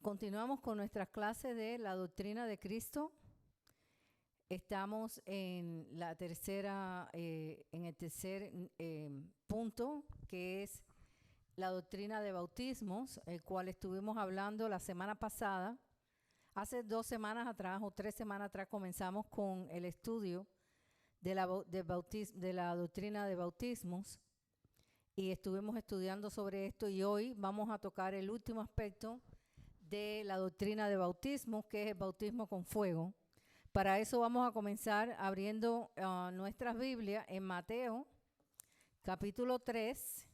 Continuamos con nuestras clases de la doctrina de Cristo. Estamos en la tercera, en el tercer punto, que es la doctrina de bautismos, el cual estuvimos hablando la semana pasada. Hace 2 semanas atrás o 3 semanas atrás comenzamos con el estudio de la doctrina de bautismos y estuvimos estudiando sobre esto, y hoy vamos a tocar el último aspecto de la doctrina de bautismo, que es el bautismo con fuego. Para eso vamos a comenzar abriendo nuestras Biblias en Mateo, capítulo 3.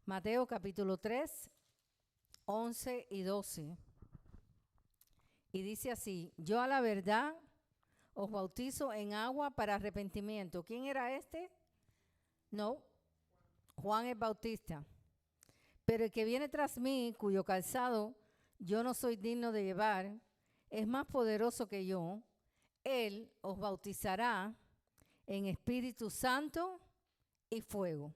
Mateo, capítulo 3, 11 y 12. Y dice así: yo a la verdad os bautizo en agua para arrepentimiento. ¿Quién era este? No, Juan el Bautista. Pero el que viene tras mí, cuyo calzado yo no soy digno de llevar, es más poderoso que yo. Él os bautizará en Espíritu Santo y fuego.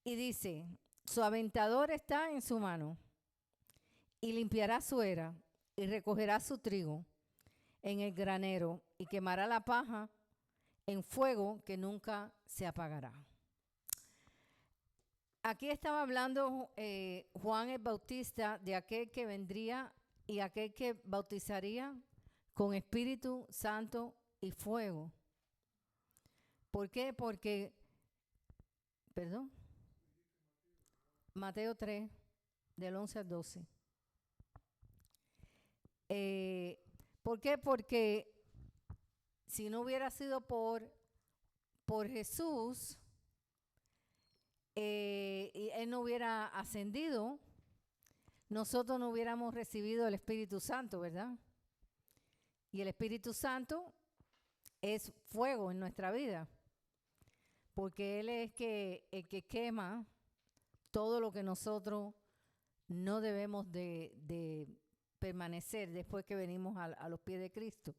Y dice: su aventador está en su mano, y limpiará su era, y recogerá su trigo en el granero, y quemará la paja en fuego que nunca se apagará. Aquí estaba hablando Juan el Bautista de aquel que vendría y aquel que bautizaría con Espíritu Santo y fuego. ¿Por qué? Porque, Mateo 3, del 11 al 12. ¿Por qué? Porque si no hubiera sido por Jesús, y Él no hubiera ascendido, nosotros no hubiéramos recibido el Espíritu Santo, ¿verdad? Y el Espíritu Santo es fuego en nuestra vida, porque Él es el que quema todo lo que nosotros no debemos de permanecer después que venimos a los pies de Cristo.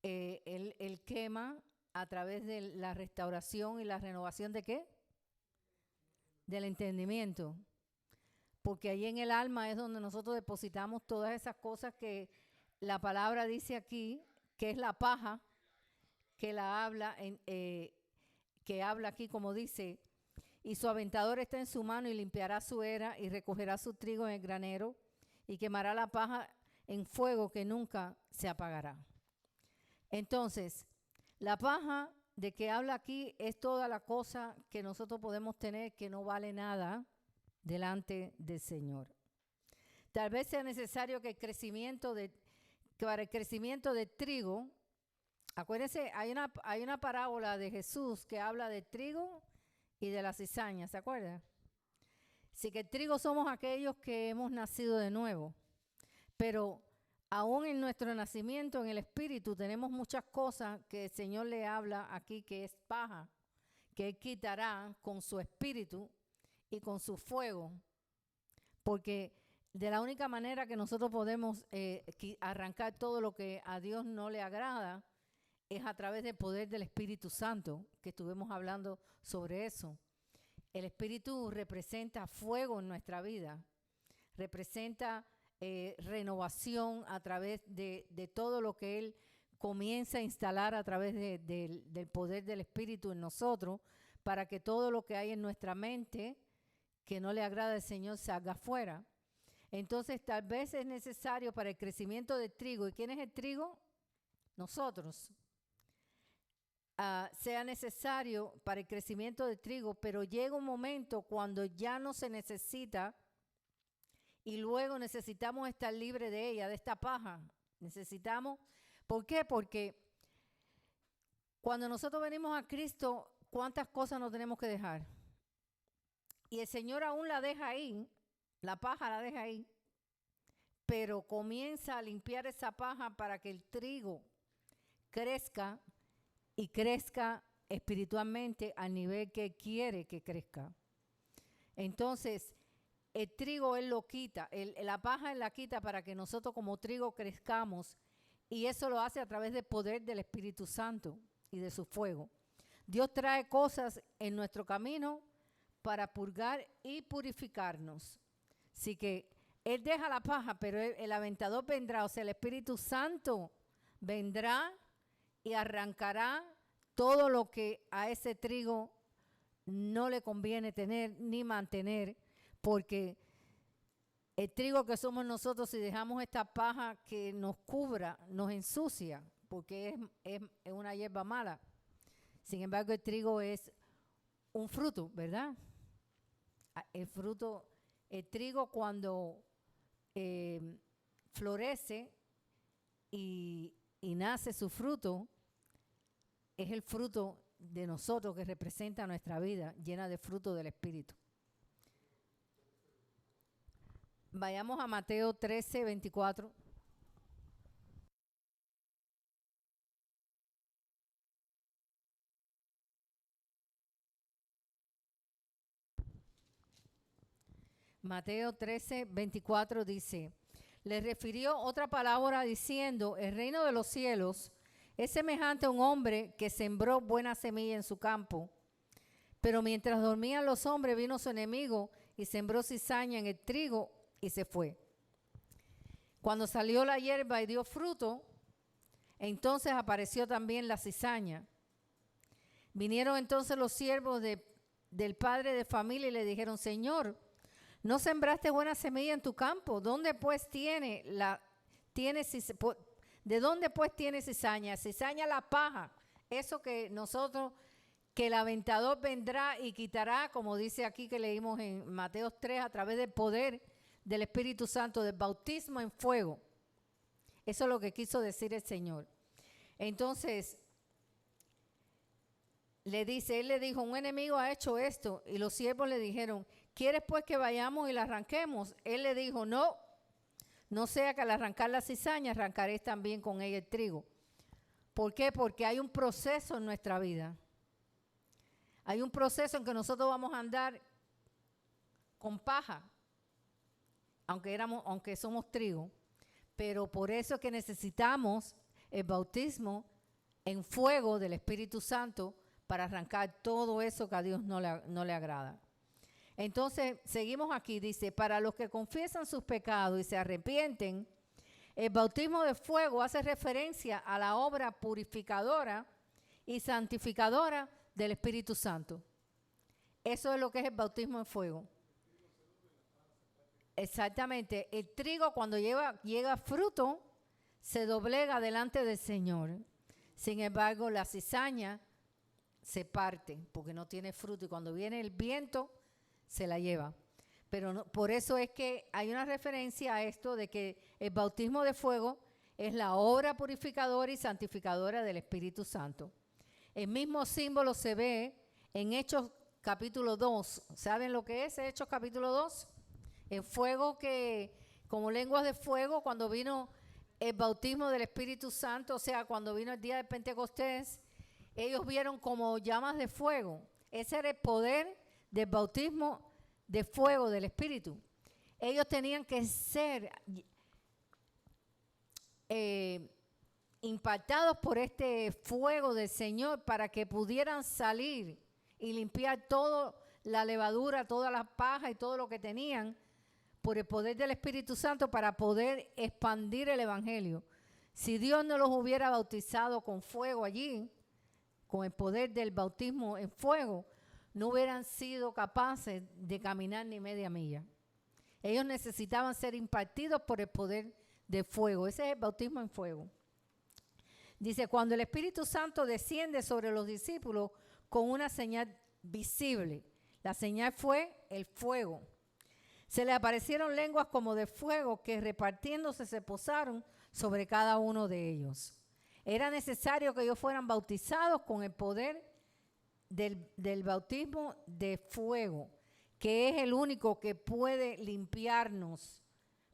Él quema a través de la restauración y la renovación ¿de qué? Del entendimiento. Porque ahí en el alma es donde nosotros depositamos todas esas cosas que la palabra dice aquí, que es la paja, que la habla, que habla aquí como dice: y su aventador está en su mano, y limpiará su era, y recogerá su trigo en el granero, y quemará la paja en fuego que nunca se apagará. Entonces, la paja de que habla aquí es toda la cosa que nosotros podemos tener que no vale nada delante del Señor. Tal vez sea necesario que para el crecimiento de trigo, acuérdense, hay una parábola de Jesús que habla de trigo y de la cizaña, ¿se acuerdan? Sí, que el trigo somos aquellos que hemos nacido de nuevo, pero aún en nuestro nacimiento en el Espíritu tenemos muchas cosas que el Señor le habla aquí que es paja, que Él quitará con su Espíritu y con su fuego, porque de la única manera que nosotros podemos arrancar todo lo que a Dios no le agrada es a través del poder del Espíritu Santo, que estuvimos hablando sobre eso. El Espíritu representa fuego en nuestra vida, representa renovación a través de todo lo que Él comienza a instalar a través del poder del Espíritu en nosotros, para que todo lo que hay en nuestra mente que no le agrada al Señor salga afuera. Entonces tal vez es necesario para el crecimiento del trigo. ¿Y quién es el trigo? Nosotros. Sea necesario para el crecimiento del trigo, pero llega un momento cuando ya no se necesita y luego necesitamos estar libres de ella, de esta paja. Necesitamos. ¿Por qué? Porque cuando nosotros venimos a Cristo, ¿cuántas cosas nos tenemos que dejar? Y el Señor aún la deja ahí, la paja la deja ahí, pero comienza a limpiar esa paja para que el trigo crezca y crezca espiritualmente al nivel que quiere que crezca. Entonces, el trigo Él lo quita, la paja Él la quita para que nosotros como trigo crezcamos, y eso lo hace a través del poder del Espíritu Santo y de su fuego. Dios trae cosas en nuestro camino para purgar y purificarnos. Así que Él deja la paja, pero el aventador vendrá, o sea, el Espíritu Santo vendrá y arrancará todo lo que a ese trigo no le conviene tener ni mantener, porque el trigo que somos nosotros, si dejamos esta paja que nos cubra, nos ensucia, porque es una hierba mala. Sin embargo, el trigo es un fruto, ¿verdad? El fruto, el trigo cuando florece y nace su fruto, es el fruto de nosotros que representa nuestra vida llena de fruto del Espíritu. Vayamos a Mateo 13, 24. Mateo 13, 24 dice, le refirió otra palabra diciendo, el reino de los cielos es semejante a un hombre que sembró buena semilla en su campo. Pero mientras dormían los hombres, vino su enemigo y sembró cizaña en el trigo y se fue. Cuando salió la hierba y dio fruto, entonces apareció también la cizaña. Vinieron entonces los siervos del padre de familia y le dijeron, Señor, ¿no sembraste buena semilla en tu campo? ¿Dónde pues ¿de dónde pues tiene cizaña? Cizaña la paja. Eso que el aventador vendrá y quitará, como dice aquí que leímos en Mateo 3, a través del poder del Espíritu Santo, del bautismo en fuego. Eso es lo que quiso decir el Señor. Entonces, él le dijo, un enemigo ha hecho esto. Y los siervos le dijeron, ¿quieres pues que vayamos y la arranquemos? Él le dijo, no sea que al arrancar la cizaña, arrancaréis también con ella el trigo. ¿Por qué? Porque hay un proceso en nuestra vida. Hay un proceso en que nosotros vamos a andar con paja, aunque somos trigo. Pero por eso es que necesitamos el bautismo en fuego del Espíritu Santo para arrancar todo eso que a Dios no le agrada. Entonces, seguimos aquí, dice, para los que confiesan sus pecados y se arrepienten, el bautismo de fuego hace referencia a la obra purificadora y santificadora del Espíritu Santo. Eso es lo que es el bautismo en fuego. Exactamente. El trigo cuando llega fruto, se doblega delante del Señor. Sin embargo, la cizaña se parte porque no tiene fruto y cuando viene el viento se la lleva. Pero no, por eso es que hay una referencia a esto de que el bautismo de fuego es la obra purificadora y santificadora del Espíritu Santo. El mismo símbolo se ve en Hechos capítulo 2. ¿Saben lo que es Hechos capítulo 2? El fuego que, como lenguas de fuego, cuando vino el bautismo del Espíritu Santo, o sea, cuando vino el día de Pentecostés, ellos vieron como llamas de fuego. Ese era el poder del bautismo de fuego del Espíritu. Ellos tenían que ser impactados por este fuego del Señor para que pudieran salir y limpiar toda la levadura, toda la paja y todo lo que tenían por el poder del Espíritu Santo para poder expandir el Evangelio. Si Dios no los hubiera bautizado con fuego allí, con el poder del bautismo en fuego, no hubieran sido capaces de caminar ni media milla. Ellos necesitaban ser impartidos por el poder de fuego. Ese es el bautismo en fuego. Dice, cuando el Espíritu Santo desciende sobre los discípulos con una señal visible. La señal fue el fuego. Se le aparecieron lenguas como de fuego que repartiéndose se posaron sobre cada uno de ellos. Era necesario que ellos fueran bautizados con el poder del bautismo de fuego, que es el único que puede limpiarnos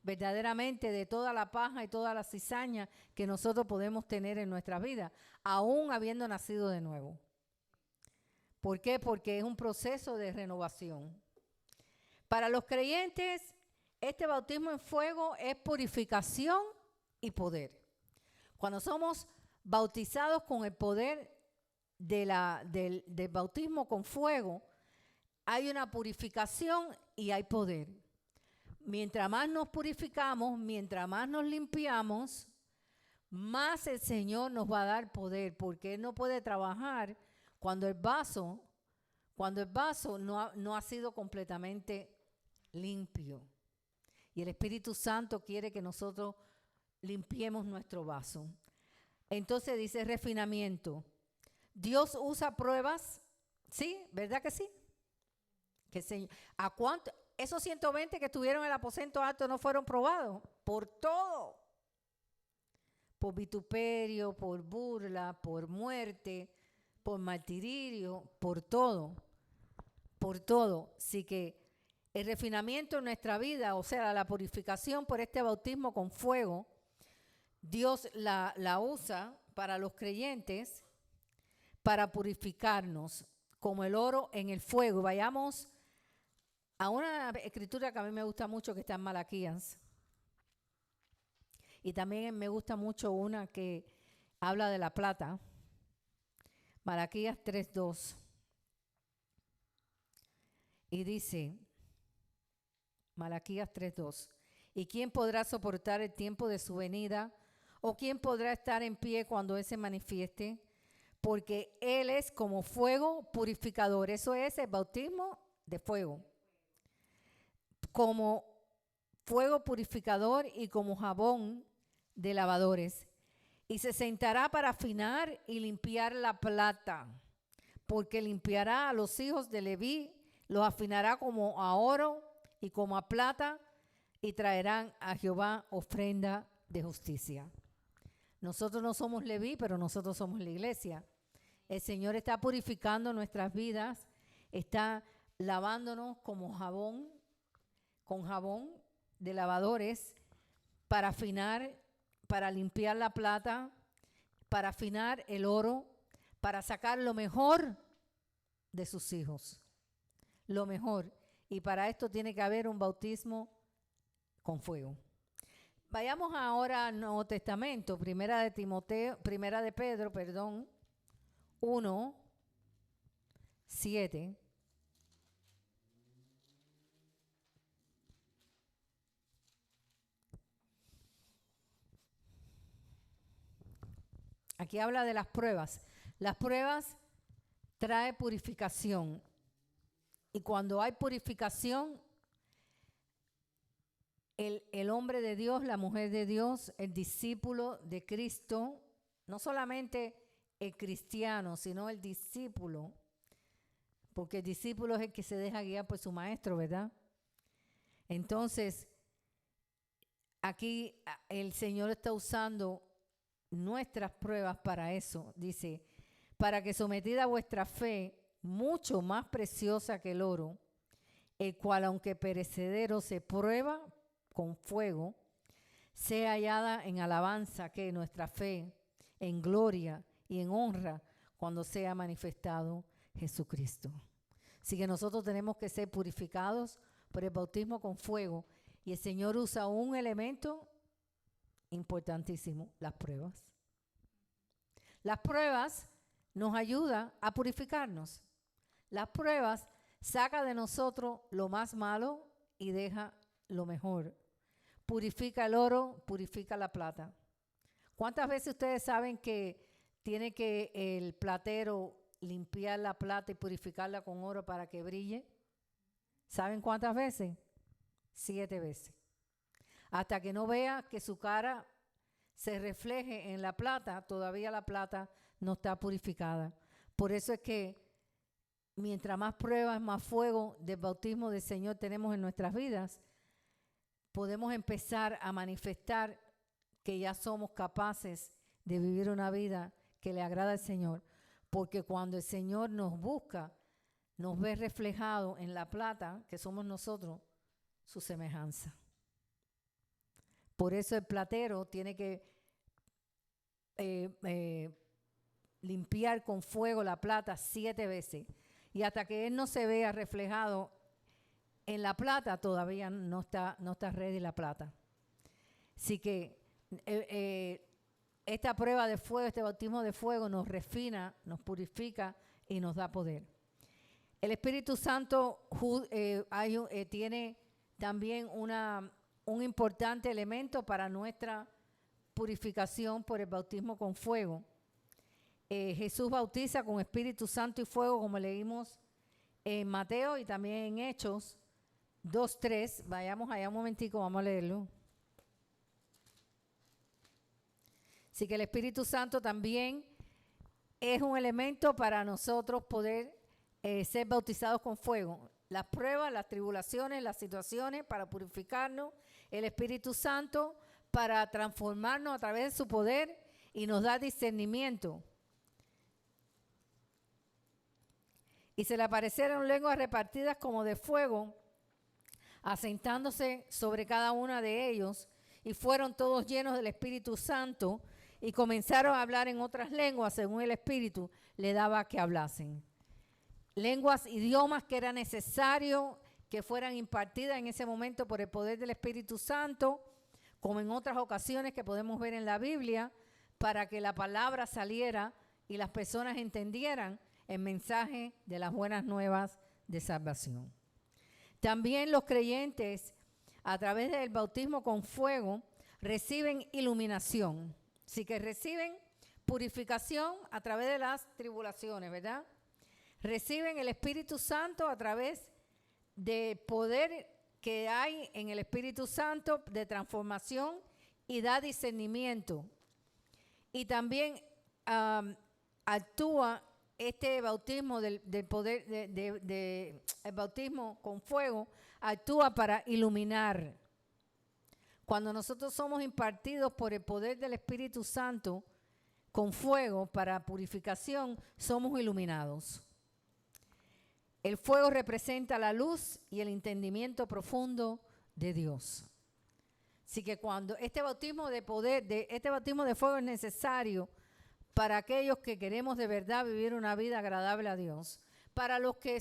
verdaderamente de toda la paja y toda la cizaña que nosotros podemos tener en nuestra vida, aún habiendo nacido de nuevo. ¿Por qué? Porque es un proceso de renovación. Para los creyentes, este bautismo en fuego es purificación y poder. Cuando somos bautizados con el poder del bautismo con fuego, hay una purificación y hay poder. Mientras más nos purificamos, mientras más nos limpiamos, más el Señor nos va a dar poder, porque Él no puede trabajar cuando el vaso no ha sido completamente limpio. Y el Espíritu Santo quiere que nosotros limpiemos nuestro vaso. Entonces dice refinamiento. Dios usa pruebas, ¿sí? ¿Verdad que sí? ¿A cuánto? Esos 120 que estuvieron en el aposento alto no fueron probados por todo. Por vituperio, por burla, por muerte, por martirio, por todo. Por todo. Así que el refinamiento en nuestra vida, o sea, la purificación por este bautismo con fuego, Dios la usa para los creyentes para purificarnos como el oro en el fuego. Vayamos a una escritura que a mí me gusta mucho, que está en Malaquías. Y también me gusta mucho una que habla de la plata. Malaquías 3:2. Y dice, Malaquías 3:2, ¿y quién podrá soportar el tiempo de su venida? ¿O quién podrá estar en pie cuando Él se manifieste? Porque Él es como fuego purificador. Eso es el bautismo de fuego. Como fuego purificador y como jabón de lavadores. Y se sentará para afinar y limpiar la plata. Porque limpiará a los hijos de Leví, los afinará como a oro y como a plata, y traerán a Jehová ofrenda de justicia. Nosotros no somos Leví, pero nosotros somos la iglesia. El Señor está purificando nuestras vidas, está lavándonos como jabón, con jabón de lavadores, para afinar, para limpiar la plata, para afinar el oro, para sacar lo mejor de sus hijos. Lo mejor. Y para esto tiene que haber un bautismo con fuego. Vayamos ahora al Nuevo Testamento, primera de Pedro, 1:7. Aquí habla de las pruebas. Las pruebas traen purificación. Y cuando hay purificación, el hombre de Dios, la mujer de Dios, el discípulo de Cristo, no solamente el cristiano, sino el discípulo, porque el discípulo es el que se deja guiar por su maestro, ¿verdad? Entonces, aquí el Señor está usando nuestras pruebas para eso. Dice, para que sometida a vuestra fe, mucho más preciosa que el oro, el cual aunque perecedero se prueba con fuego, sea hallada en alabanza, que nuestra fe, en gloria y en honra cuando sea manifestado Jesucristo. Así que nosotros tenemos que ser purificados por el bautismo con fuego, y el Señor usa un elemento importantísimo: las pruebas. Las pruebas nos ayudan a purificarnos. Las pruebas sacan de nosotros lo más malo y deja lo mejor. Purifica el oro, purifica la plata. ¿Cuántas veces ustedes saben que tiene que el platero limpiar la plata y purificarla con oro para que brille? ¿Saben cuántas veces? 7 veces. Hasta que no vea que su cara se refleje en la plata, todavía la plata no está purificada. Por eso es que mientras más pruebas, más fuego del bautismo del Señor tenemos en nuestras vidas, podemos empezar a manifestar que ya somos capaces de vivir una vida que le agrada al Señor. Porque cuando el Señor nos busca, nos ve reflejado en la plata, que somos nosotros, su semejanza. Por eso el platero tiene que limpiar con fuego la plata 7 veces. Y hasta que él no se vea reflejado en la plata, todavía no está ready la plata. Así que esta prueba de fuego, este bautismo de fuego nos refina, nos purifica y nos da poder. El Espíritu Santo tiene también un importante elemento para nuestra purificación por el bautismo con fuego. Jesús bautiza con Espíritu Santo y fuego, como leímos en Mateo y también en Hechos 2:3. Vayamos allá un momentico, vamos a leerlo. Así que el Espíritu Santo también es un elemento para nosotros poder ser bautizados con fuego. Las pruebas, las tribulaciones, las situaciones para purificarnos. El Espíritu Santo para transformarnos a través de su poder y nos da discernimiento. Y se le aparecieron lenguas repartidas como de fuego, asentándose sobre cada una de ellos, y fueron todos llenos del Espíritu Santo y comenzaron a hablar en otras lenguas según el Espíritu le daba que hablasen. Lenguas, idiomas que era necesario que fueran impartidas en ese momento por el poder del Espíritu Santo, como en otras ocasiones que podemos ver en la Biblia, para que la palabra saliera y las personas entendieran el mensaje de las buenas nuevas de salvación. También los creyentes, a través del bautismo con fuego, reciben iluminación. Así que reciben purificación a través de las tribulaciones, ¿verdad? Reciben el Espíritu Santo a través del poder que hay en el Espíritu Santo de transformación y da discernimiento. Y también actúa este bautismo del poder, el bautismo con fuego, actúa para iluminar. Cuando nosotros somos impartidos por el poder del Espíritu Santo con fuego para purificación, somos iluminados. El fuego representa la luz y el entendimiento profundo de Dios. Así que cuando este bautismo de poder, este bautismo de fuego es necesario para aquellos que queremos de verdad vivir una vida agradable a Dios. Para los que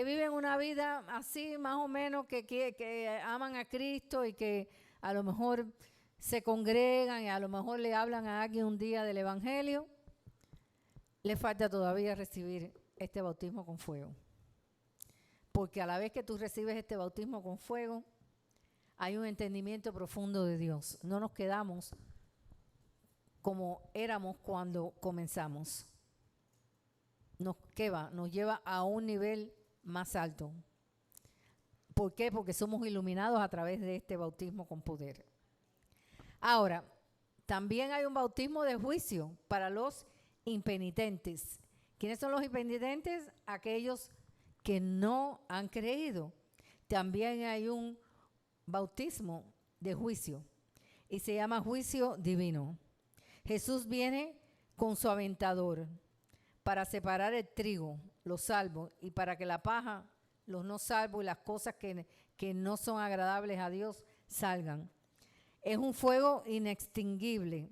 viven una vida así más o menos, que aman a Cristo y que a lo mejor se congregan y a lo mejor le hablan a alguien un día del Evangelio, le falta todavía recibir este bautismo con fuego. Porque a la vez que tú recibes este bautismo con fuego, hay un entendimiento profundo de Dios. No nos quedamos como éramos cuando comenzamos. Nos lleva a un nivel más alto. ¿Por qué? Porque somos iluminados a través de este bautismo con poder. Ahora, también hay un bautismo de juicio para los impenitentes. ¿Quiénes son los impenitentes? Aquellos que no han creído. También hay un bautismo de juicio y se llama juicio divino. Jesús viene con su aventador para separar el trigo, los salvos, y para que la paja, los no salvos y las cosas que no son agradables a Dios salgan. Es un fuego inextinguible.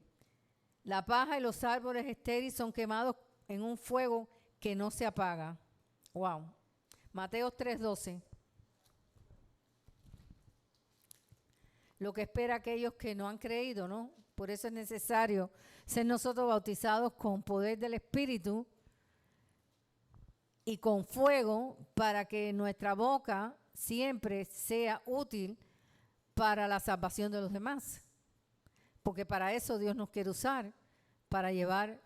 La paja y los árboles estériles son quemados en un fuego que no se apaga. Wow. Mateo 3:12. Lo que espera aquellos que no han creído, ¿no? Por eso es necesario ser nosotros bautizados con poder del Espíritu y con fuego para que nuestra boca siempre sea útil para la salvación de los demás. Porque para eso Dios nos quiere usar, para llevar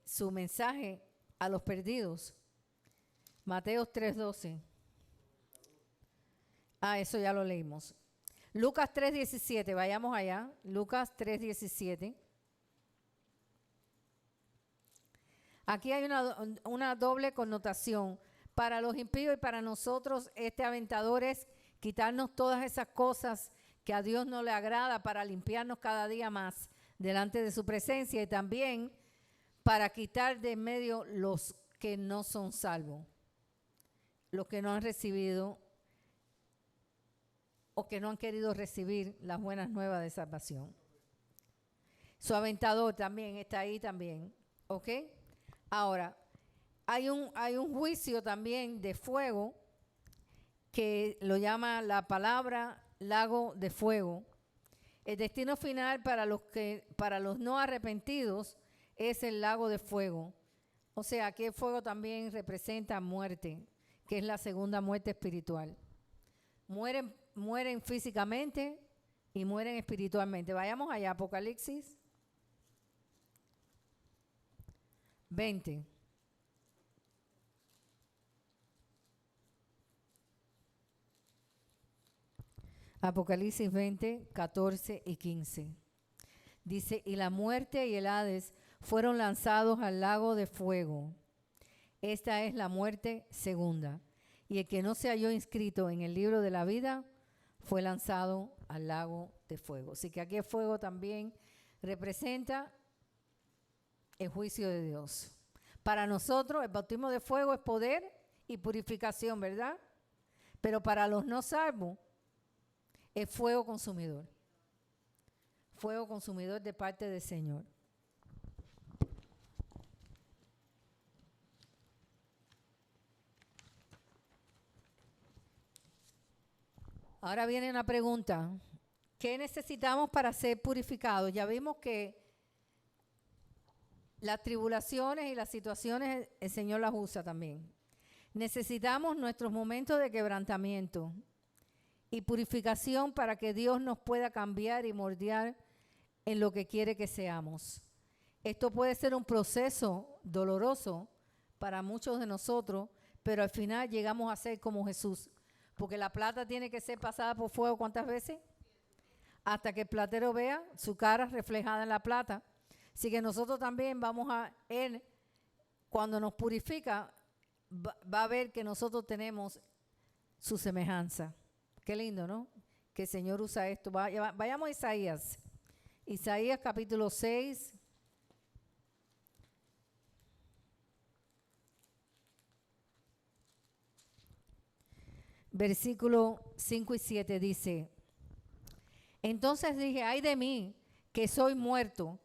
su mensaje a los perdidos. Mateo 3:12. Eso ya lo leímos. Lucas 3:17, vayamos allá. Lucas 3:17. Aquí hay una doble connotación. Para los impíos y para nosotros, este aventador es quitarnos todas esas cosas que a Dios no le agrada, para limpiarnos cada día más delante de su presencia, y también para quitar de en medio los que no son salvos, los que no han recibido o que no han querido recibir las buenas nuevas de salvación. Su aventador también está ahí también, ¿ok? Ahora, hay un juicio también de fuego que lo llama la palabra lago de fuego. El destino final para los no arrepentidos es el lago de fuego. O sea, que el fuego también representa muerte, que es la segunda muerte espiritual. Mueren físicamente y mueren espiritualmente. Vayamos allá, Apocalipsis 20. Apocalipsis 20, 14 y 15. Dice, y la muerte y el Hades fueron lanzados al lago de fuego. Esta es la muerte segunda. Y el que no se halló inscrito en el libro de la vida fue lanzado al lago de fuego. Así que aquí el fuego también representa el juicio de Dios. Para nosotros el bautismo de fuego es poder y purificación, ¿verdad? Pero para los no salvos es fuego consumidor. Fuego consumidor de parte del Señor. Ahora viene una pregunta. ¿Qué necesitamos para ser purificados? Ya vimos que las tribulaciones y las situaciones el Señor las usa también. Necesitamos nuestros momentos de quebrantamiento y purificación para que Dios nos pueda cambiar y moldear en lo que quiere que seamos. Esto puede ser un proceso doloroso para muchos de nosotros, pero al final llegamos a ser como Jesús. Porque la plata tiene que ser pasada por fuego, ¿cuántas veces? Hasta que el platero vea su cara reflejada en la plata. Así que nosotros también vamos a, Él, cuando nos purifica, va a ver que nosotros tenemos su semejanza. Qué lindo, ¿no? Que el Señor usa esto. Vayamos a Isaías. Isaías capítulo 6. Versículo 5 y 7 dice, entonces dije, ay de mí, que soy muerto,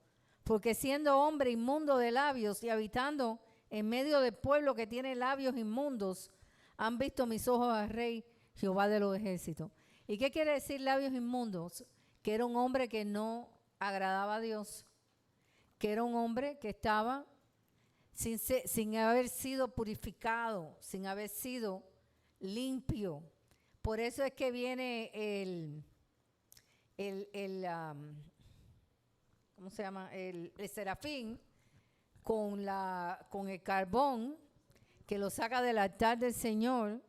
porque siendo hombre inmundo de labios y habitando en medio del pueblo que tiene labios inmundos, han visto mis ojos al Rey Jehová de los ejércitos. ¿Y qué quiere decir labios inmundos? Que era un hombre que no agradaba a Dios, que era un hombre que estaba sin haber sido purificado, sin haber sido limpio. Por eso es que viene ¿cómo se llama? El serafín con el carbón que lo saca del altar del Señor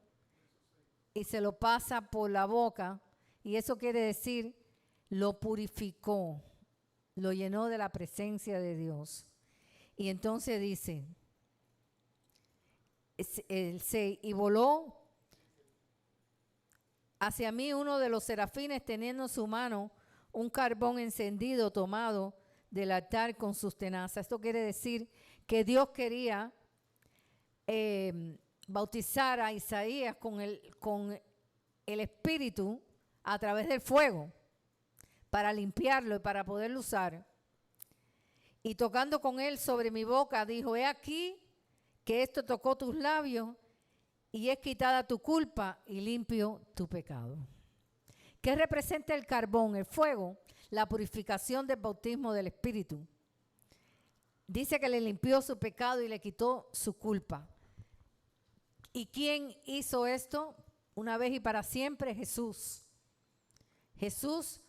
y se lo pasa por la boca, y eso quiere decir lo purificó, lo llenó de la presencia de Dios. Y entonces dice y voló hacia mí uno de los serafines teniendo en su mano un carbón encendido tomado del altar con sus tenazas. Esto quiere decir que Dios quería bautizar a Isaías con el Espíritu a través del fuego para limpiarlo y para poderlo usar. Y tocando con él sobre mi boca, dijo, he aquí que esto tocó tus labios y es quitada tu culpa y limpio tu pecado. ¿Qué representa el carbón, el fuego? La purificación del bautismo del Espíritu. Dice que le limpió su pecado y le quitó su culpa. ¿Y quién hizo esto? Una vez y para siempre, Jesús. Jesús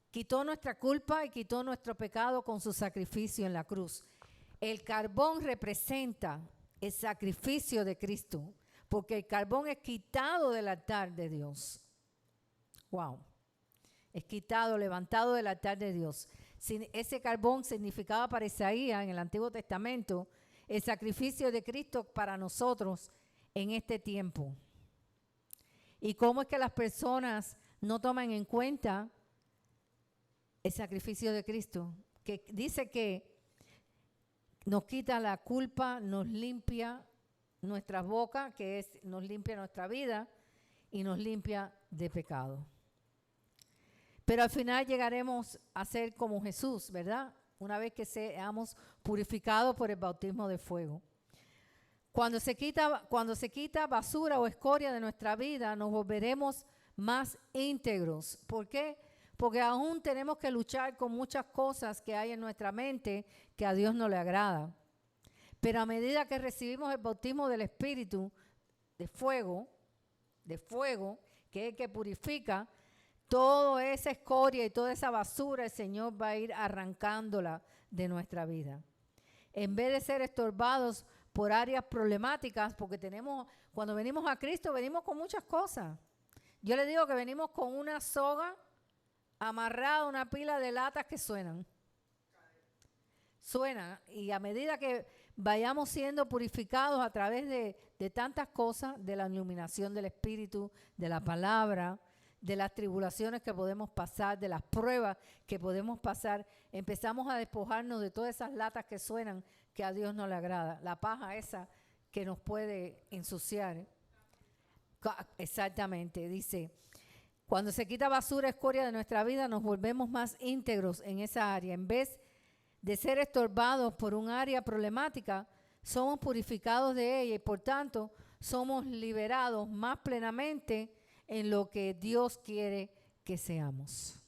quitó nuestra culpa y quitó nuestro pecado con su sacrificio en la cruz. El carbón representa el sacrificio de Cristo, porque el carbón es quitado del altar de Dios. Wow. Es quitado, levantado del altar de Dios. Ese carbón significaba para Isaías en el Antiguo Testamento el sacrificio de Cristo para nosotros en este tiempo. ¿Y cómo es que las personas no toman en cuenta el sacrificio de Cristo? Que dice que nos quita la culpa, nos limpia nuestras bocas, nos limpia nuestra vida y nos limpia de pecado. Pero al final llegaremos a ser como Jesús, ¿verdad? Una vez que seamos purificados por el bautismo de fuego. Cuando se quita basura o escoria de nuestra vida, nos volveremos más íntegros. ¿Por qué? porque aún tenemos que luchar con muchas cosas que hay en nuestra mente que a Dios no le agrada. Pero a medida que recibimos el bautismo del Espíritu de fuego, que es el que purifica, toda esa escoria y toda esa basura, el Señor va a ir arrancándola de nuestra vida. En vez de ser estorbados por áreas problemáticas, porque cuando venimos a Cristo, venimos con muchas cosas. Yo le digo que venimos con una soga amarrada a una pila de latas que suenan. Y a medida que vayamos siendo purificados a través de tantas cosas, de la iluminación del Espíritu, de la palabra, de las tribulaciones que podemos pasar, de las pruebas que podemos pasar, empezamos a despojarnos de todas esas latas que suenan que a Dios no le agrada, la paja esa que nos puede ensuciar. Exactamente, dice, cuando se quita basura, escoria de nuestra vida, nos volvemos más íntegros en esa área. En vez de ser estorbados por un área problemática, somos purificados de ella y por tanto somos liberados más plenamente en lo que Dios quiere que seamos.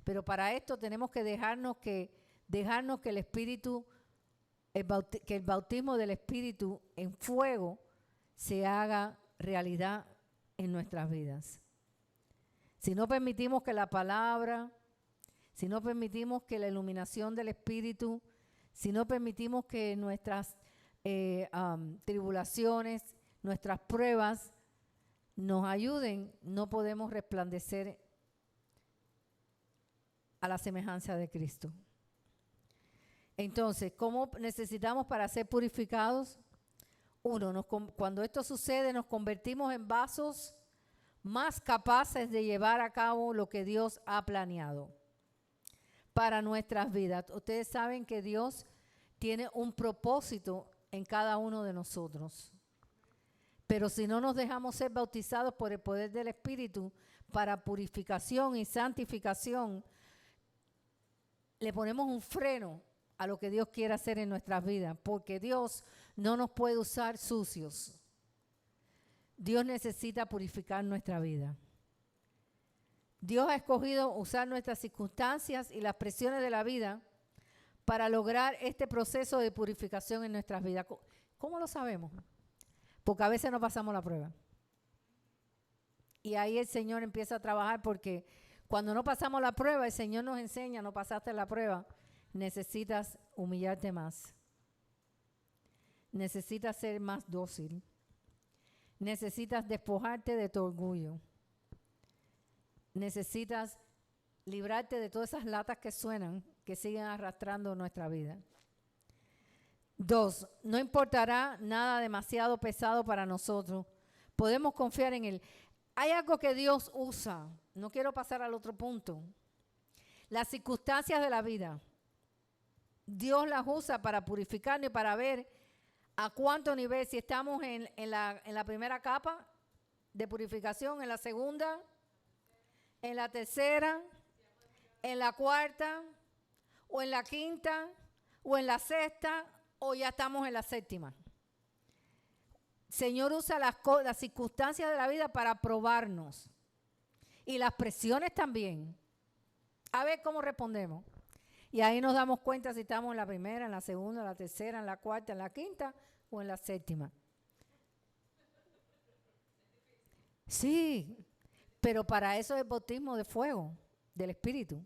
Pero para esto tenemos que dejarnos que el Espíritu, que el bautismo del Espíritu en fuego se haga realidad en nuestras vidas. Si no permitimos que la palabra, si no permitimos que la iluminación del Espíritu, si no permitimos que nuestras tribulaciones, nuestras pruebas nos ayuden, no podemos resplandecer a la semejanza de Cristo. Entonces, ¿cómo necesitamos para ser purificados? Uno, cuando esto sucede, nos convertimos en vasos más capaces de llevar a cabo lo que Dios ha planeado para nuestras vidas. Ustedes saben que Dios tiene un propósito en cada uno de nosotros. Pero si no nos dejamos ser bautizados por el poder del Espíritu para purificación y santificación, le ponemos un freno a lo que Dios quiere hacer en nuestras vidas, porque Dios no nos puede usar sucios. Dios necesita purificar nuestra vida. Dios ha escogido usar nuestras circunstancias y las presiones de la vida para lograr este proceso de purificación en nuestras vidas. ¿Cómo lo sabemos? Porque a veces no pasamos la prueba. Y ahí el Señor empieza a trabajar, porque cuando no pasamos la prueba, el Señor nos enseña, no pasaste la prueba, necesitas humillarte más. Necesitas ser más dócil. Necesitas despojarte de tu orgullo. Necesitas librarte de todas esas latas que suenan, que siguen arrastrando nuestra vida. 2, no importará nada demasiado pesado para nosotros. Podemos confiar en Él. Hay algo que Dios usa. No quiero pasar al otro punto. Las circunstancias de la vida. Dios las usa para purificarnos y para ver a cuánto nivel, si estamos en la primera capa de purificación, en la segunda, en la tercera, en la cuarta, o en la quinta, o en la sexta, o ya estamos en la séptima. Señor usa las circunstancias de la vida para probarnos. Y las presiones también. A ver cómo respondemos. Y ahí nos damos cuenta si estamos en la primera, en la segunda, en la tercera, en la cuarta, en la quinta o en la séptima. Sí, pero para eso es el bautismo de fuego, del Espíritu.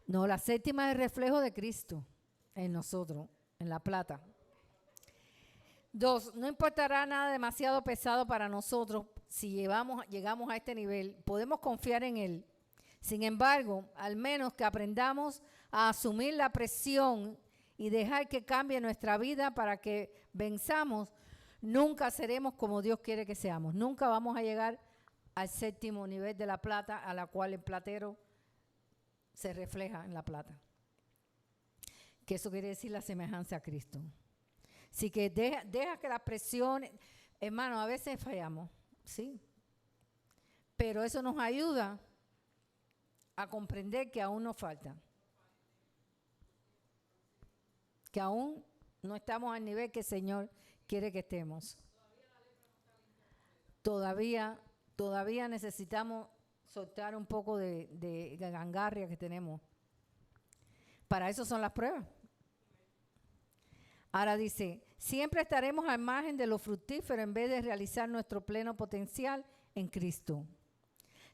No, la séptima es el reflejo de Cristo en nosotros, en la plata. 2, no importará nada demasiado pesado para nosotros si llegamos a este nivel. Podemos confiar en Él. Sin embargo, al menos que aprendamos a asumir la presión y dejar que cambie nuestra vida para que venzamos, nunca seremos como Dios quiere que seamos. Nunca vamos a llegar al séptimo nivel de la plata, a la cual el platero se refleja en la plata. Que eso quiere decir la semejanza a Cristo. Así que deja que las presiones, hermano, a veces fallamos, sí. Pero eso nos ayuda a comprender que aún nos falta. Que aún no estamos al nivel que el Señor quiere que estemos. Todavía todavía necesitamos soltar un poco de gangarria que tenemos. Para eso son las pruebas. Ahora dice, siempre estaremos al margen de lo fructífero en vez de realizar nuestro pleno potencial en Cristo.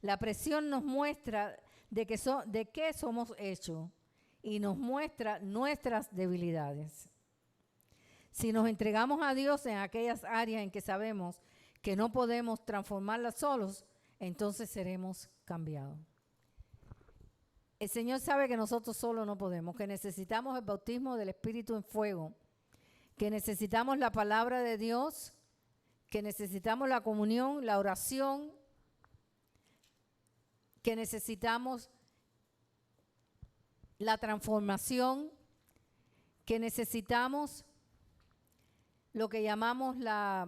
La presión nos muestra de qué somos hechos y nos muestra nuestras debilidades. Si nos entregamos a Dios en aquellas áreas en que sabemos que no podemos transformarlas solos, entonces seremos cambiados. El Señor sabe que nosotros solos no podemos, que necesitamos el bautismo del Espíritu en fuego, que necesitamos la palabra de Dios, que necesitamos la comunión, la oración, que necesitamos la transformación, que necesitamos lo que llamamos la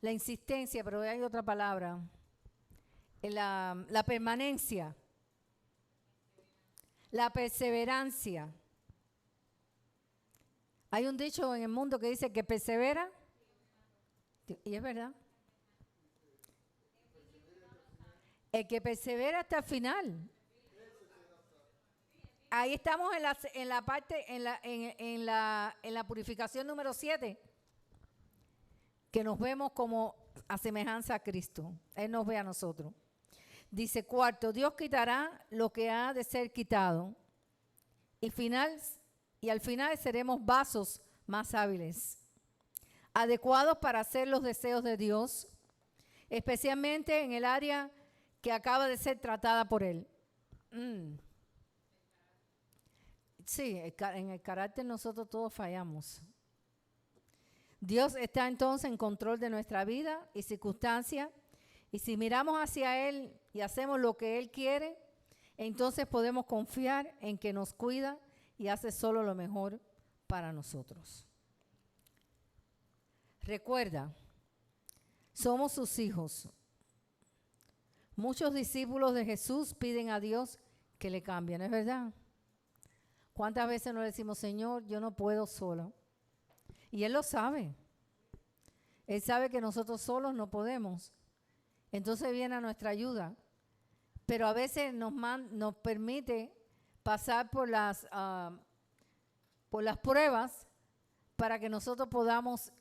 insistencia, pero hay otra palabra, la permanencia, la perseverancia. Hay un dicho en el mundo que dice que persevera, y es verdad. El que persevera hasta el final. Ahí estamos en la parte, en la purificación número 7, que nos vemos como a semejanza a Cristo. Él nos ve a nosotros. Dice, cuarto, Dios quitará lo que ha de ser quitado. Y al final seremos vasos más hábiles, adecuados para hacer los deseos de Dios, especialmente en el área que acaba de ser tratada por Él. Sí, en el carácter nosotros todos fallamos. Dios está entonces en control de nuestra vida y circunstancias, y si miramos hacia Él y hacemos lo que Él quiere, entonces podemos confiar en que nos cuida y hace solo lo mejor para nosotros. Recuerda, somos sus hijos. Muchos discípulos de Jesús piden a Dios que le cambie, ¿no es verdad? ¿Cuántas veces nos decimos, Señor, yo no puedo solo? Y Él lo sabe. Él sabe que nosotros solos no podemos. Entonces viene a nuestra ayuda. Pero a veces nos permite pasar por las pruebas para que nosotros podamos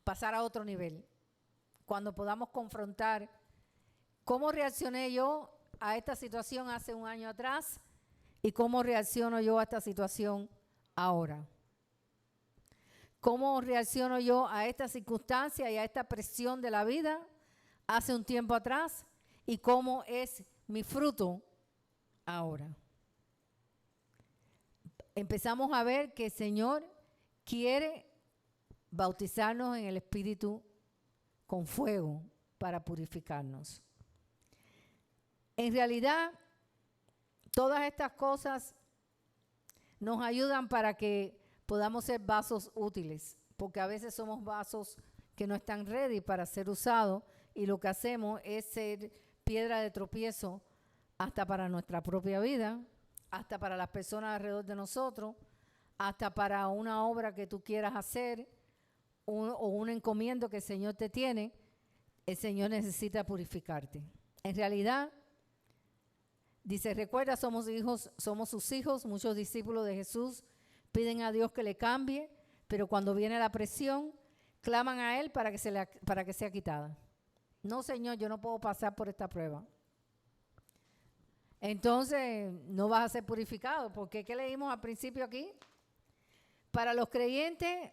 pasar a otro nivel. Cuando podamos confrontar cómo reaccioné yo a esta situación hace un año atrás y cómo reacciono yo a esta situación ahora. ¿Cómo reacciono yo a esta circunstancia y a esta presión de la vida hace un tiempo atrás? ¿Y cómo es mi fruto ahora? Empezamos a ver que el Señor quiere bautizarnos en el Espíritu con fuego para purificarnos. En realidad, todas estas cosas nos ayudan para que podamos ser vasos útiles, porque a veces somos vasos que no están ready para ser usados y lo que hacemos es ser piedra de tropiezo hasta para nuestra propia vida, hasta para las personas alrededor de nosotros, hasta para una obra que tú quieras hacer o un encomiendo que el Señor te tiene. El Señor necesita purificarte. En realidad, dice, recuerda, somos sus hijos. Muchos discípulos de Jesús piden a Dios que le cambie, pero cuando viene la presión, claman a Él para que sea quitada. No, Señor, yo no puedo pasar por esta prueba. Entonces, no vas a ser purificado, porque ¿qué leímos al principio aquí? Para los creyentes,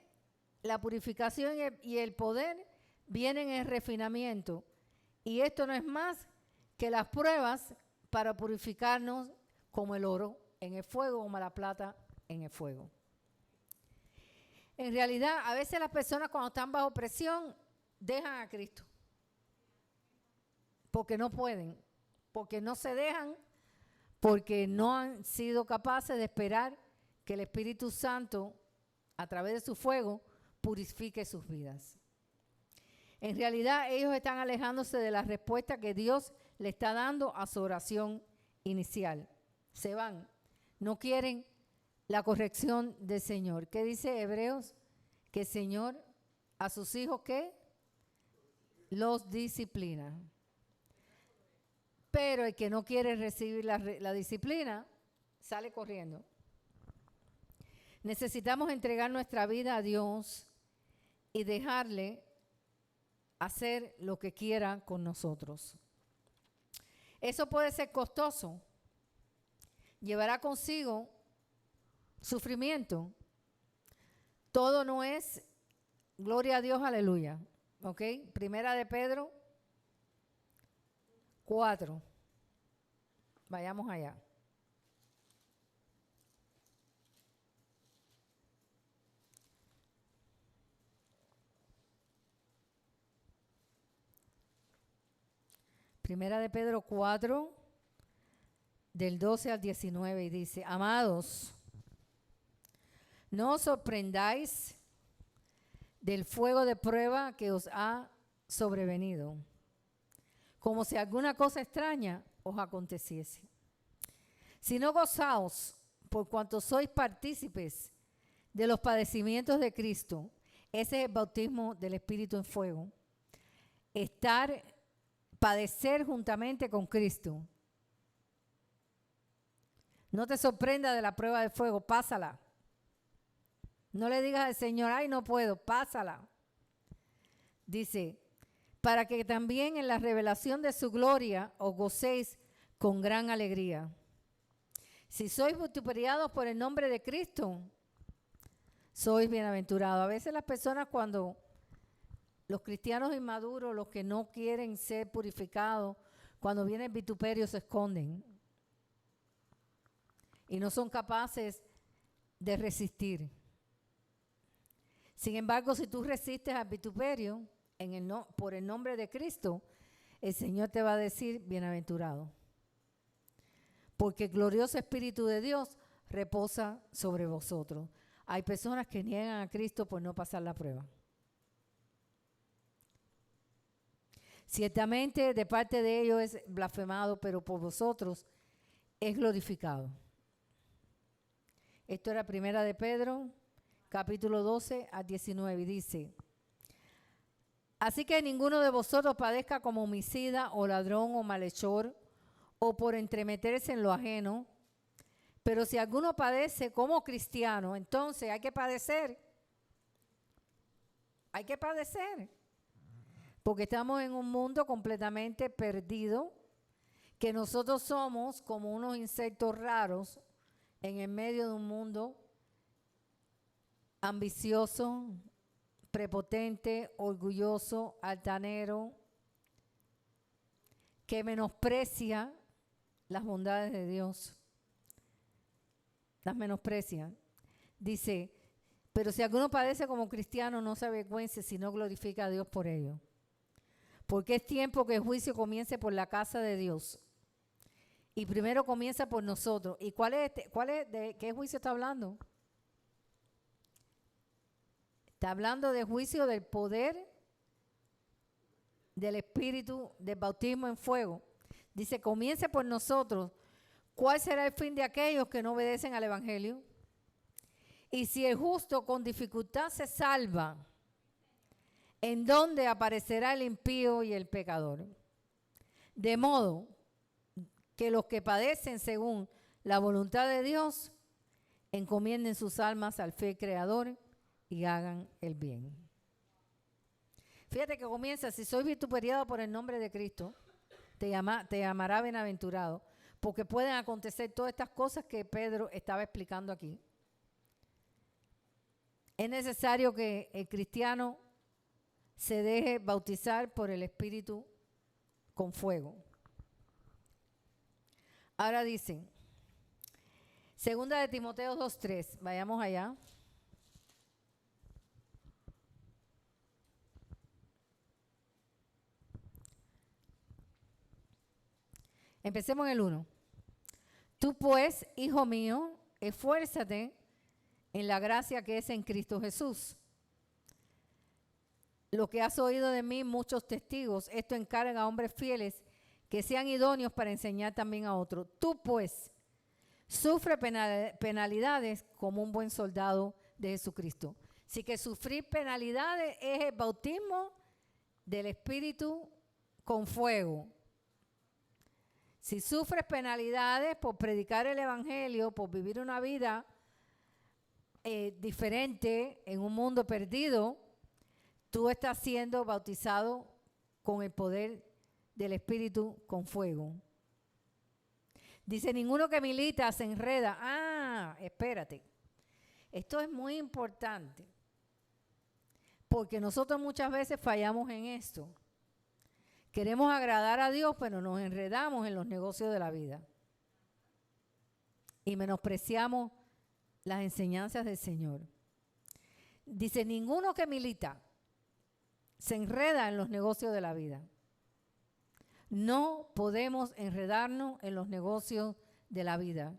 la purificación y el poder vienen en refinamiento. Y esto no es más que las pruebas para purificarnos como el oro en el fuego, como la plata en el fuego. En realidad, a veces las personas cuando están bajo presión dejan a Cristo. Porque no pueden, porque no se dejan, porque no han sido capaces de esperar que el Espíritu Santo, a través de su fuego, purifique sus vidas. En realidad, ellos están alejándose de la respuesta que Dios le está dando a su oración inicial. Se van, no quieren la corrección del Señor. ¿Qué dice Hebreos? Que el Señor a sus hijos, ¿qué? los disciplina. Pero el que no quiere recibir la disciplina, sale corriendo. Necesitamos entregar nuestra vida a Dios y dejarle hacer lo que quiera con nosotros. Eso puede ser costoso. Llevará consigo sufrimiento. Todo no es gloria a Dios, aleluya. ¿Ok? Primera de Pedro 4. Vayamos allá. Primera de Pedro 4, del 12 al 19, y dice: amados, no os sorprendáis del fuego de prueba que os ha sobrevenido, como si alguna cosa extraña os aconteciese. Sino gozaos por cuanto sois partícipes de los padecimientos de Cristo. Ese es el bautismo del Espíritu en fuego. Padecer juntamente con Cristo. No te sorprenda de la prueba de fuego, pásala. No le digas al Señor, ay, no puedo, pásala. Dice, para que también en la revelación de su gloria os gocéis con gran alegría. Si sois vituperados por el nombre de Cristo, sois bienaventurados. A veces las personas, cuando los cristianos inmaduros, los que no quieren ser purificados, cuando viene el vituperio se esconden y no son capaces de resistir. Sin embargo, si tú resistes al vituperio por el nombre de Cristo, el Señor te va a decir bienaventurado. Porque el glorioso Espíritu de Dios reposa sobre vosotros. Hay personas que niegan a Cristo por no pasar la prueba. Ciertamente de parte de ellos es blasfemado, pero por vosotros es glorificado. Esto era Primera de Pedro, capítulo 12 al 19, y dice: así que ninguno de vosotros padezca como homicida o ladrón o malhechor o por entremeterse en lo ajeno, pero si alguno padece como cristiano, entonces hay que padecer. Hay que padecer. Porque estamos en un mundo completamente perdido, que nosotros somos como unos insectos raros en el medio de un mundo ambicioso, prepotente, orgulloso, altanero, que menosprecia las bondades de Dios. Las menosprecia. Dice, pero si alguno padece como cristiano, no se avergüence, sino glorifica a Dios por ello. Porque es tiempo que el juicio comience por la casa de Dios. Y primero comienza por nosotros. ¿Y de qué juicio está hablando? Está hablando del juicio del poder del Espíritu, del bautismo en fuego. Dice, comience por nosotros. ¿Cuál será el fin de aquellos que no obedecen al Evangelio? Y si el justo con dificultad se salva, ¿en dónde aparecerá el impío y el pecador? De modo que los que padecen según la voluntad de Dios, encomienden sus almas al fiel Creador y hagan el bien. Fíjate que comienza, si sois vituperiado por el nombre de Cristo, te llamará bienaventurado, porque pueden acontecer todas estas cosas que Pedro estaba explicando aquí. Es necesario que el cristiano se deje bautizar por el Espíritu con fuego. Ahora dice, segunda de Timoteo 2:3, vayamos allá. Empecemos en el 1. Tú pues, hijo mío, esfuérzate en la gracia que es en Cristo Jesús. Lo que has oído de mí, muchos testigos, esto encarga a hombres fieles que sean idóneos para enseñar también a otros. Tú pues, sufre penalidades como un buen soldado de Jesucristo. Así que sufrir penalidades es el bautismo del Espíritu con fuego. Si sufres penalidades por predicar el Evangelio, por vivir una vida diferente en un mundo perdido, tú estás siendo bautizado con el poder del Espíritu con fuego. Dice, ninguno que milita se enreda. Ah, espérate. Esto es muy importante, porque nosotros muchas veces fallamos en esto. Queremos agradar a Dios, pero nos enredamos en los negocios de la vida y menospreciamos las enseñanzas del Señor. Dice, ninguno que milita se enreda en los negocios de la vida. No podemos enredarnos en los negocios de la vida.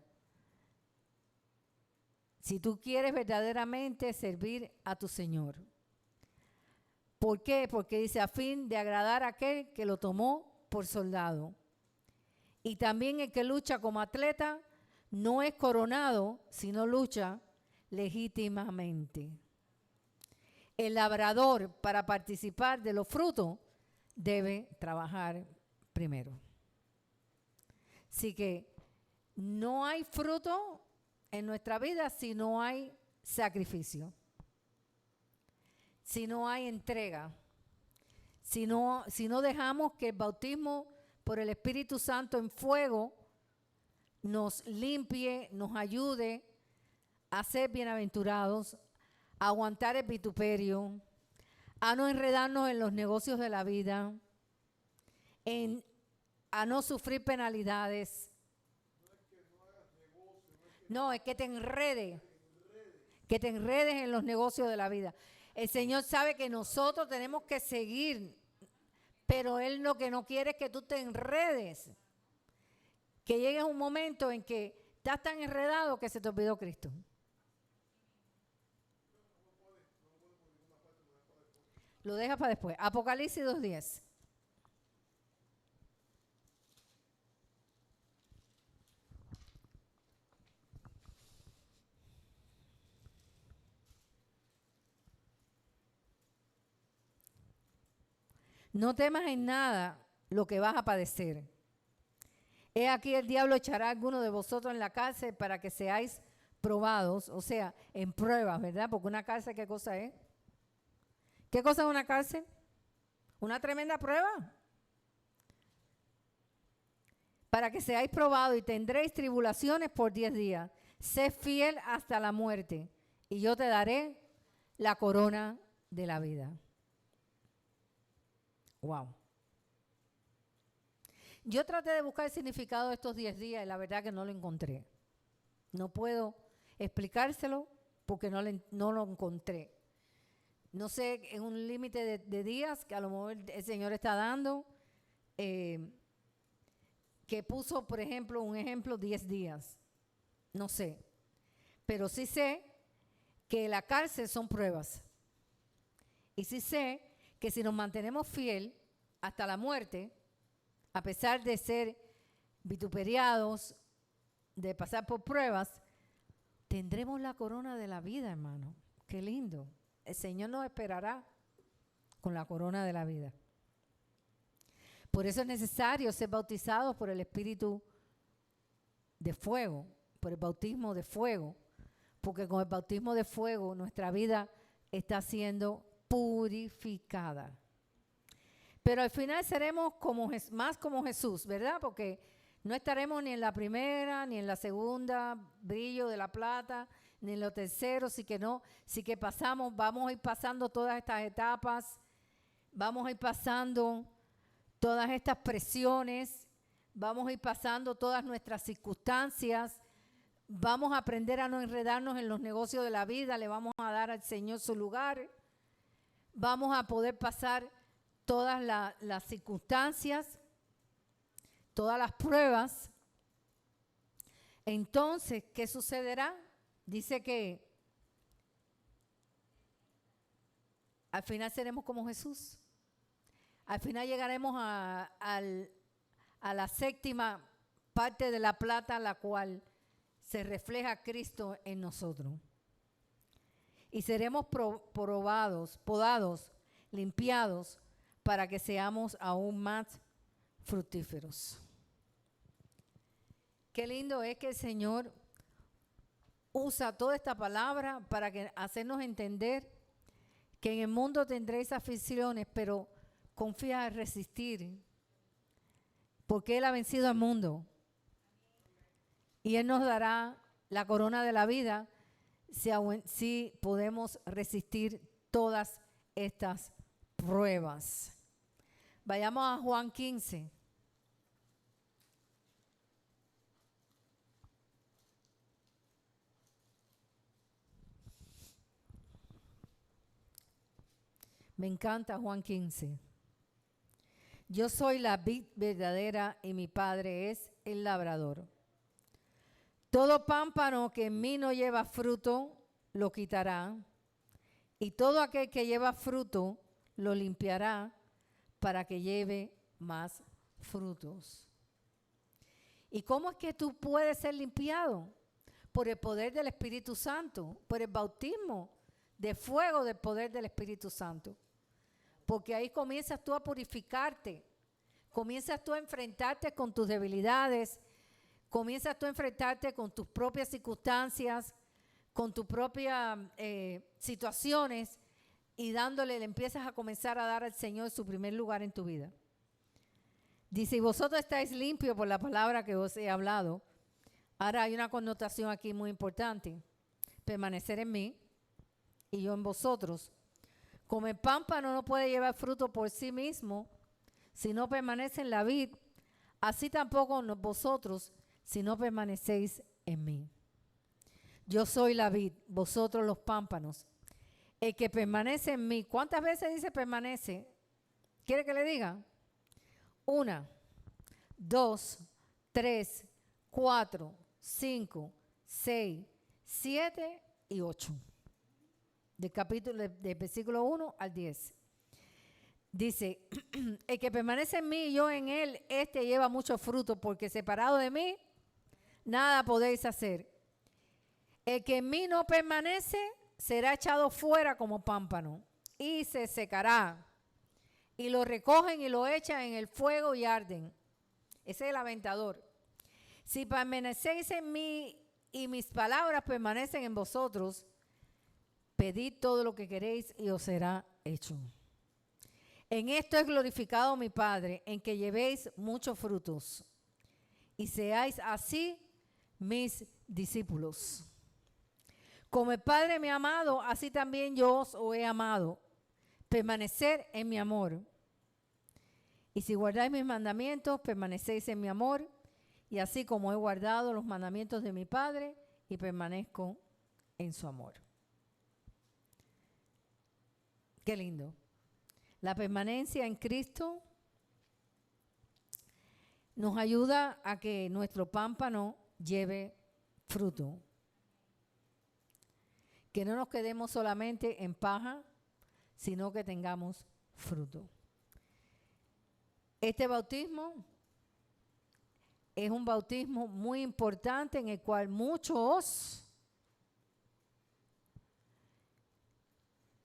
Si tú quieres verdaderamente servir a tu Señor. ¿Por qué? Porque dice, a fin de agradar a aquel que lo tomó por soldado. Y también el que lucha como atleta no es coronado, sino lucha legítimamente. El labrador, para participar de los frutos, debe trabajar primero. Así que no hay fruto en nuestra vida si no hay sacrificio, si no hay entrega, si no dejamos que el bautismo por el Espíritu Santo en fuego nos limpie, nos ayude a ser bienaventurados, a aguantar el vituperio, a no enredarnos en los negocios de la vida, a no sufrir penalidades. No, es que te enredes en los negocios de la vida. El Señor sabe que nosotros tenemos que seguir, pero Él lo que no quiere es que tú te enredes. Que llegue un momento en que estás tan enredado que se te olvidó Cristo. Lo dejas para después. Apocalipsis 2:10. No temas en nada lo que vas a padecer. He aquí el diablo echará a alguno de vosotros en la cárcel para que seáis probados, o sea, en pruebas, ¿verdad? Porque una cárcel, ¿qué cosa es? ¿Qué cosa es una cárcel? Una tremenda prueba. Para que seáis probados y tendréis tribulaciones por 10 días. Sé fiel hasta la muerte y yo te daré la corona de la vida. Wow. Yo traté de buscar el significado de estos 10 días y la verdad que no lo encontré. No puedo explicárselo porque no lo encontré. No sé, en un límite de días que a lo mejor el Señor está dando, que puso, por ejemplo, 10 días. No sé. Pero sí sé que la cárcel son pruebas. Y sí sé que si nos mantenemos fiel hasta la muerte, a pesar de ser vituperiados, de pasar por pruebas, tendremos la corona de la vida, hermano. Qué lindo. El Señor nos esperará con la corona de la vida. Por eso es necesario ser bautizados por el Espíritu de fuego, por el bautismo de fuego, porque con el bautismo de fuego nuestra vida está siendo purificada. Pero al final seremos más como Jesús, ¿verdad? Porque no estaremos ni en la primera, ni en la segunda, brillo de la plata, ni en lo tercero, sí que vamos a ir pasando todas estas etapas, vamos a ir pasando todas estas presiones, vamos a ir pasando todas nuestras circunstancias, vamos a aprender a no enredarnos en los negocios de la vida, le vamos a dar al Señor su lugar, vamos a poder pasar todas las circunstancias, todas las pruebas. Entonces, ¿qué sucederá? Dice que al final seremos como Jesús. Al final llegaremos a la séptima parte de la plata, la cual se refleja Cristo en nosotros. Y seremos probados, podados, limpiados, para que seamos aún más fructíferos. Qué lindo es que el Señor usa toda esta palabra para hacernos entender que en el mundo tendréis aflicciones, pero confía en resistir, porque Él ha vencido al mundo. Y Él nos dará la corona de la vida si podemos resistir todas estas pruebas. Vayamos a Juan 15. Me encanta Juan 15. Yo soy la vid verdadera y mi Padre es el labrador. Todo pámpano que en mí no lleva fruto, lo quitará. Y todo aquel que lleva fruto, lo limpiará para que lleve más frutos. ¿Y cómo es que tú puedes ser limpiado? Por el poder del Espíritu Santo, por el bautismo de fuego del poder del Espíritu Santo. Porque ahí comienzas tú a purificarte, comienzas tú a enfrentarte con tus debilidades, comienzas tú a enfrentarte con tus propias circunstancias, con tus propias situaciones y le empiezas a comenzar a dar al Señor su primer lugar en tu vida. Dice, y vosotros estáis limpios por la palabra que os he hablado. Ahora hay una connotación aquí muy importante. Permanecer en mí y yo en vosotros. Como el pámpano no puede llevar fruto por sí mismo si no permanece en la vid, así tampoco vosotros si no permanecéis en mí. Yo soy la vid, vosotros los pámpanos. El que permanece en mí, ¿cuántas veces dice permanece? ¿Quiere que le diga? 1, 2, 3, 4, 5, 6, 7 y 8. Del versículo 1 al 10. Dice, el que permanece en mí y yo en él, este lleva mucho fruto, porque separado de mí, nada podéis hacer. El que en mí no permanece, será echado fuera como pámpano y se secará. Y lo recogen y lo echan en el fuego y arden. Ese es el aventador. Si permanecéis en mí y mis palabras permanecen en vosotros, pedid todo lo que queréis y os será hecho. En esto es glorificado mi Padre, en que llevéis muchos frutos y seáis así mis discípulos. Como el Padre me ha amado, así también yo os he amado. Permanecer en mi amor. Y si guardáis mis mandamientos, permanecéis en mi amor, y así como he guardado los mandamientos de mi Padre y permanezco en su amor. Qué lindo. La permanencia en Cristo nos ayuda a que nuestro pámpano lleve fruto. Que no nos quedemos solamente en paja, sino que tengamos fruto. Este bautismo es un bautismo muy importante en el cual muchos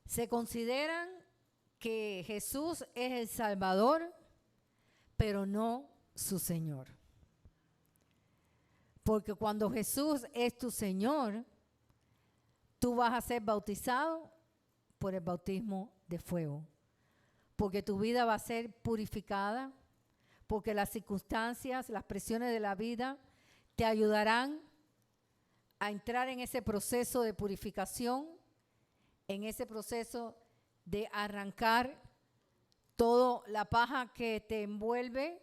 se consideran que Jesús es el Salvador, pero no su Señor. Porque cuando Jesús es tu Señor, tú vas a ser bautizado por el bautismo de fuego. Porque tu vida va a ser purificada, porque las circunstancias, las presiones de la vida te ayudarán a entrar en ese proceso de purificación, en ese proceso de arrancar toda la paja que te envuelve,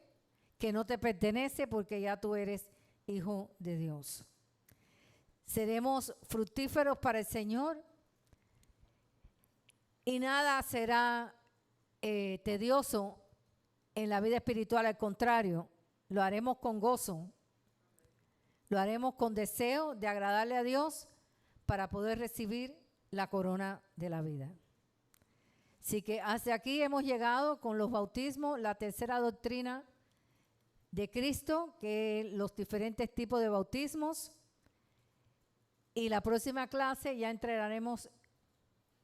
que no te pertenece, porque ya tú eres hijo de Dios. Seremos fructíferos para el Señor y nada será tedioso en la vida espiritual. Al contrario, lo haremos con gozo, lo haremos con deseo de agradarle a Dios para poder recibir la corona de la vida. Así que hasta aquí hemos llegado con los bautismos, la tercera doctrina de Cristo, que es los diferentes tipos de bautismos. Y la próxima clase ya entraremos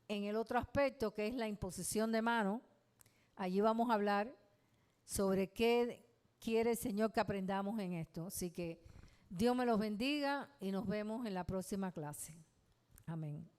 en el otro aspecto, que es la imposición de mano Allí vamos a hablar sobre qué quiere el Señor que aprendamos en esto. Así que Dios me los bendiga y nos vemos en la próxima clase. Amén.